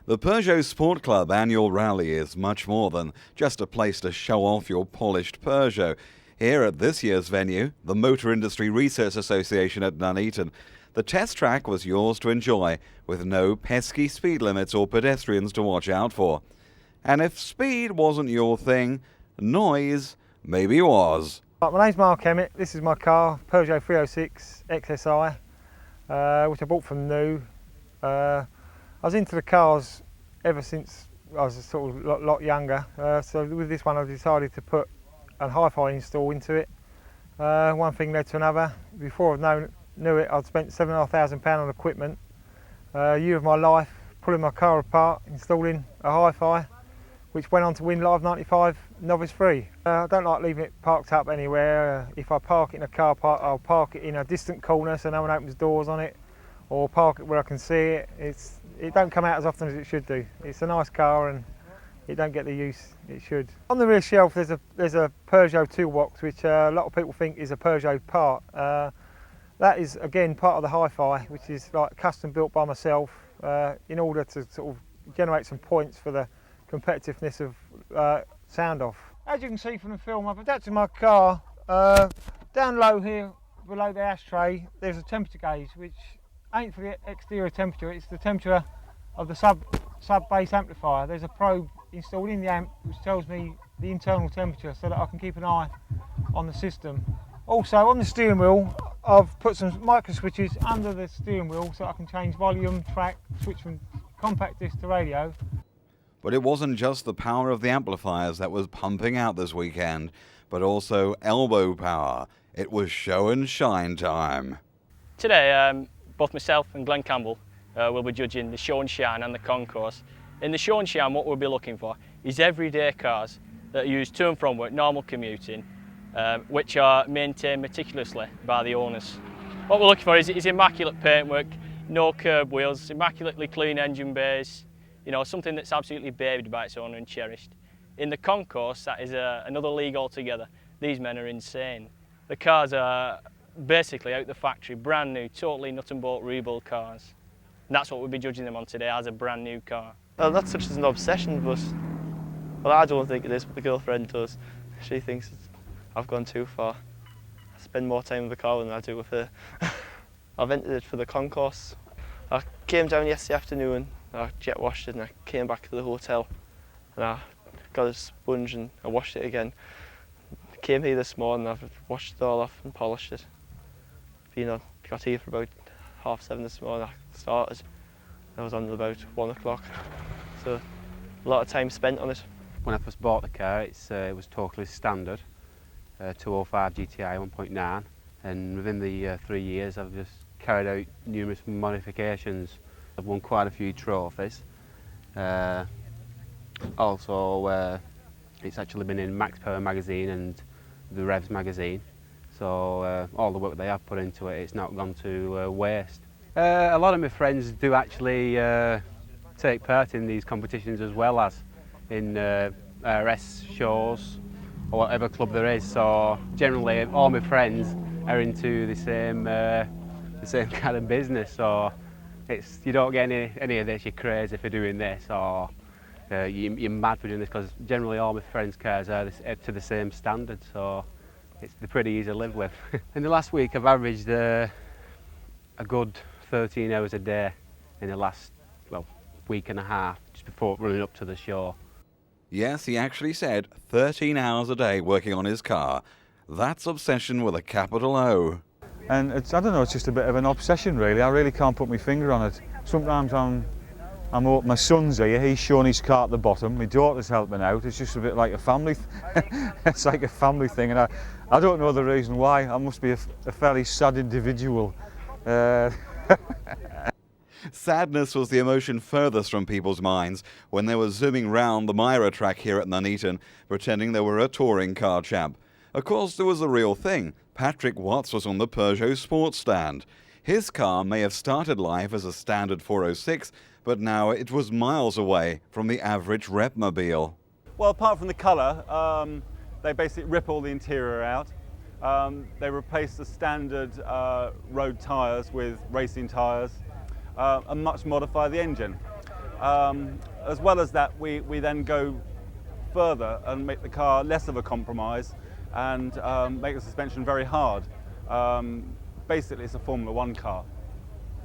The Peugeot Sports Club annual rally is much more than just a place to show off your polished Peugeot. Here at this year's venue, the Motor Industry Research Association at Nuneaton, the test track was yours to enjoy, with no pesky speed limits or pedestrians to watch out for. And if speed wasn't your thing, noise maybe was. My name's Mark Emmett. This is my car, Peugeot 306 XSI, which I bought from new. I was into the cars ever since I was sort of a lot younger, so with this one I decided to put a hi-fi install into it. One thing led to another. Before I knew it, I'd spent £7,500 on equipment. A year of my life pulling my car apart, installing a hi-fi, which went on to win Live 95 Novice Free. I don't like leaving it parked up anywhere. If I park it in a car park, I'll park it in a distant corner so no one opens doors on it, or park it where I can see it. It don't come out as often as it should do. It's a nice car and it don't get the use it should. On the rear shelf there's a Peugeot toolbox, which a lot of people think is a Peugeot part. That is again part of the hi-fi, which is like custom built by myself in order to sort of generate some points for the competitiveness of sound off. As you can see from the film, I've adapted my car. Down low here below the ashtray there's a temperature gauge, which ain't for the exterior temperature, it's the temperature of the sub bass amplifier. There's a probe installed in the amp which tells me the internal temperature so that I can keep an eye on the system. Also on the steering wheel I've put some micro switches under the steering wheel so I can change volume, track, switch from compact disc to radio. But it wasn't just the power of the amplifiers that was pumping out this weekend, but also elbow power. It was show and shine time. Today, both myself and Glenn Campbell will be judging the show and shine and the concourse. In the show and shine, what we'll be looking for is everyday cars that are used to and from work, normal commuting, which are maintained meticulously by the owners. What we're looking for is immaculate paintwork, no curb wheels, immaculately clean engine bays, you know, something that's absolutely babied by its owner and cherished. In the concourse, that is another league altogether. These men are insane. The cars are basically out the factory, brand new, totally nut and bolt rebuild cars. And that's what we'll be judging them on today, as a brand new car. Well, not such as an obsession, but well, I don't think it is, but the girlfriend does. She thinks I've gone too far. I spend more time with the car than I do with her. I've entered it for the concourse. I came down yesterday afternoon, I jet washed it, and I came back to the hotel and I got a sponge and I washed it again. Came here this morning, I've washed it all off and polished it. Got here for about 7:30 this morning. I started. I was on about 1 o'clock. So a lot of time spent on it. When I first bought the car, it was totally standard, 205 GTI 1.9, and within the 3 years I've just carried out numerous modifications. I've won quite a few trophies. Also, it's actually been in Max Power magazine and the Revs magazine. So all the work they have put into it, it's not gone to waste. A lot of my friends do actually take part in these competitions, as well as in RS shows or whatever club there is. So generally all my friends are into the same kind of business. So you don't get any of this, you're crazy for doing this, or you're mad for doing this, because generally all my friends' cars are to the same standard. So they're pretty easy to live with. In the last week I've averaged a good 13 hours a day in the last, week and a half, just before running up to the show. Yes, he actually said 13 hours a day working on his car. That's obsession with a capital O. And I don't know, it's just a bit of an obsession really. I really can't put my finger on it. Sometimes my son's here, he's showing his car at the bottom, my daughter's helping out. It's just a bit like a family, it's like a family thing, and I don't know the reason why. I must be a fairly sad individual. Sadness was the emotion furthest from people's minds when they were zooming round the Myra track here at Nuneaton, pretending they were a touring car champ. Of course, there was the real thing. Patrick Watts was on the Peugeot Sports stand. His car may have started life as a standard 406, but now it was miles away from the average repmobile. Well, apart from the colour, they basically rip all the interior out. They replace the standard road tyres with racing tyres and much modify the engine. As well as that, we then go further and make the car less of a compromise and make the suspension very hard. Basically, it's a Formula One car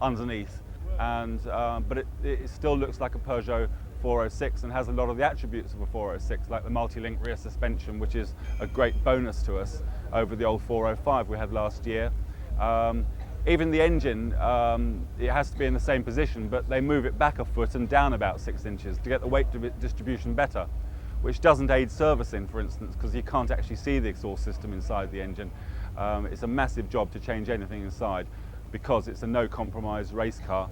underneath, and but it still looks like a Peugeot 406 and has a lot of the attributes of a 406, like the multi-link rear suspension, which is a great bonus to us over the old 405 we had last year. Even the engine, it has to be in the same position, but they move it back a foot and down about 6 inches to get the weight distribution better, which doesn't aid servicing, for instance, because you can't actually see the exhaust system inside the engine. It's a massive job to change anything inside because it's a no-compromise race car.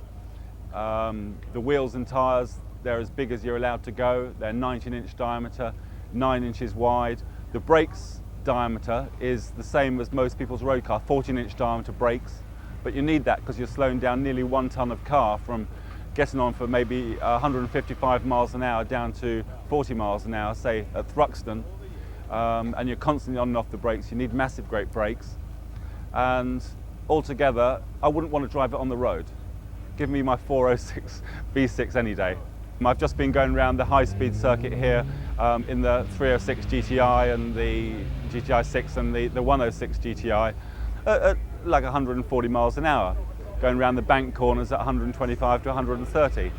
The wheels and tyres, they're as big as you're allowed to go. They're 19-inch diameter, 9 inches wide. The brakes diameter is the same as most people's road car, 14-inch diameter brakes. But you need that because you're slowing down nearly 1 ton of car from getting on for maybe 155 miles an hour down to 40 miles an hour, say at Thruxton. And you're constantly on and off the brakes. You need massive great brakes. And altogether, I wouldn't want to drive it on the road. Give me my 406 V6 any day. I've just been going around the high-speed circuit here in the 306 GTI and the GTI 6 and the 106 GTI at like 140 miles an hour, going around the bank corners at 125 to 130.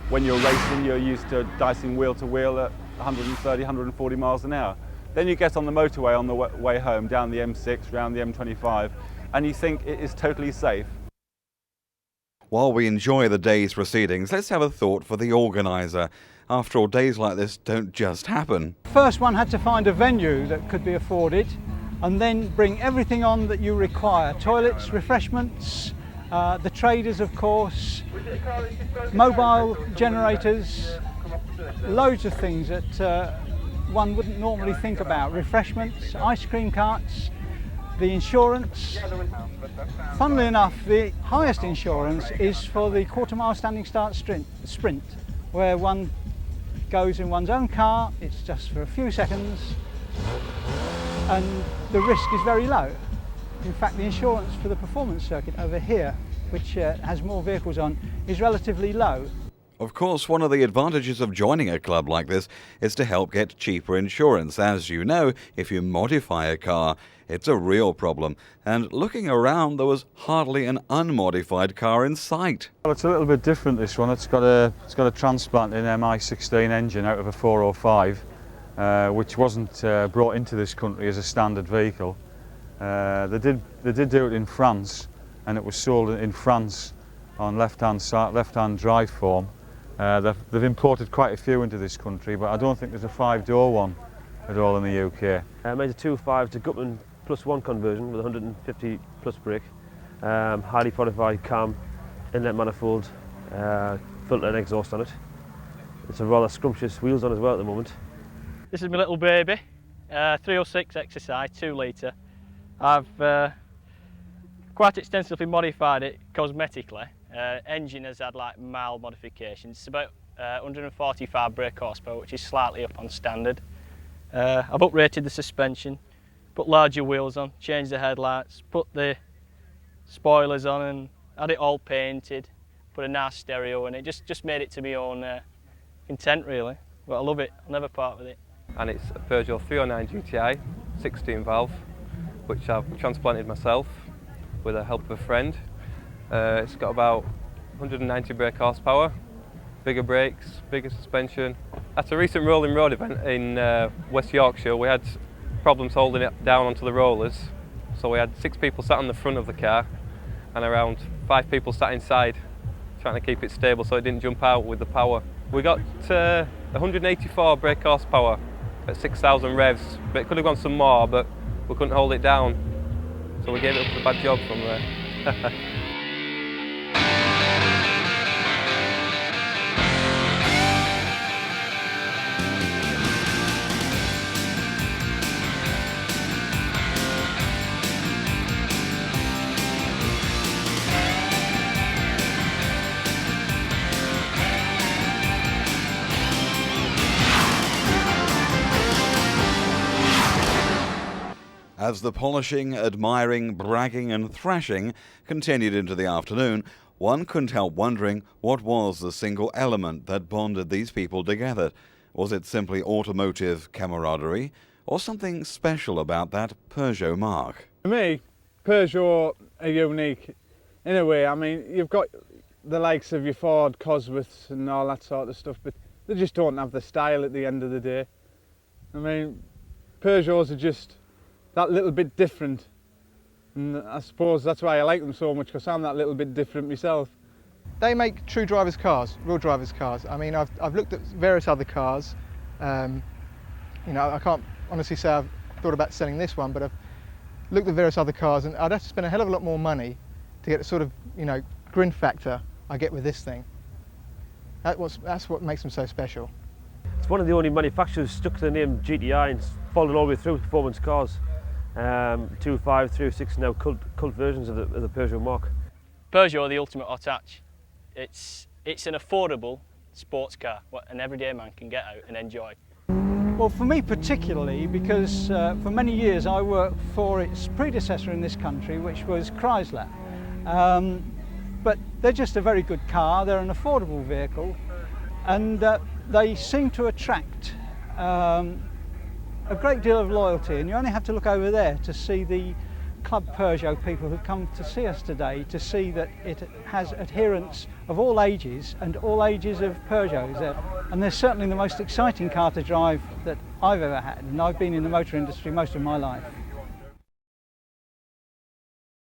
When you're racing, you're used to dicing wheel to wheel at 130, 140 miles an hour. Then you get on the motorway on the way home, down the M6, round the M25, and you think it is totally safe. While we enjoy the day's proceedings, let's have a thought for the organiser. After all, days like this don't just happen. First one had to find a venue that could be afforded and then bring everything on that you require. Toilets, refreshments, the traders of course, mobile generators, loads of things that one wouldn't normally think about. Refreshments, ice cream carts, the insurance. Funnily enough, the highest insurance is for the quarter-mile standing start sprint, where one goes in one's own car. It's just for a few seconds and the risk is very low. In fact, the insurance for the performance circuit over here, which has more vehicles on, is relatively low. Of course, one of the advantages of joining a club like this is to help get cheaper insurance. As you know, if you modify a car, it's a real problem. And looking around, there was hardly an unmodified car in sight. Well, it's a little bit different, this one. It's got a transplant in MI16 engine out of a 405, which wasn't brought into this country as a standard vehicle. They did do it in France, and it was sold in France on left-hand drive form. They've imported quite a few into this country, but I don't think there's a 5-door one at all in the UK. Made a 2.5 to Gutman +1 conversion with 150 plus brake, highly modified cam, inlet manifold, filter and exhaust on it. It's a rather scrumptious wheels on as well at the moment. This is my little baby, 306 XSI 2 litre. I've quite extensively modified it cosmetically. Engine has had like mild modifications. It's about 145 brake horsepower, which is slightly up on standard. I've uprated the suspension, put larger wheels on, changed the headlights, put the spoilers on and had it all painted, put a nice stereo in it, just made it to my own intent really. But I love it, I'll never part with it. And it's a Peugeot 309 GTI, 16 valve, which I've transplanted myself with the help of a friend. It's got about 190 brake horsepower, bigger brakes, bigger suspension. At a recent rolling road event in West Yorkshire, we had problems holding it down onto the rollers. So we had 6 people sat on the front of the car and around 5 people sat inside trying to keep it stable so it didn't jump out with the power. We got 184 brake horsepower at 6,000 revs, but it could have gone some more, but we couldn't hold it down. So we gave it up to a bad job from there. As the polishing, admiring, bragging and thrashing continued into the afternoon, one couldn't help wondering what was the single element that bonded these people together. Was it simply automotive camaraderie, or something special about that Peugeot marque? For me, Peugeot are unique in a way. I mean, you've got the likes of your Ford Cosworths and all that sort of stuff, but they just don't have the style at the end of the day. I mean, Peugeots are just that little bit different, and I suppose that's why I like them so much, because I'm that little bit different myself. They make true drivers' cars, real drivers' cars. I mean, I've looked at various other cars. You know, I can't honestly say I've thought about selling this one, but I've looked at various other cars, and I'd have to spend a hell of a lot more money to get the sort of, you know, grin factor I get with this thing. That's what makes them so special. It's one of the only manufacturers stuck to the name GTI and followed all the way through performance cars. 2.5, 3.6 now cult versions of the Peugeot marque. Peugeot are the ultimate hot hatch. It's an affordable sports car, what an everyday man can get out and enjoy. Well, for me particularly, because for many years I worked for its predecessor in this country, which was Chrysler. But they're just a very good car, they're an affordable vehicle, and they seem to attract a great deal of loyalty, and you only have to look over there to see the Club Peugeot people who come to see us today, to see that it has adherents of all ages and all ages of Peugeots. And they're certainly the most exciting car to drive that I've ever had, and I've been in the motor industry most of my life.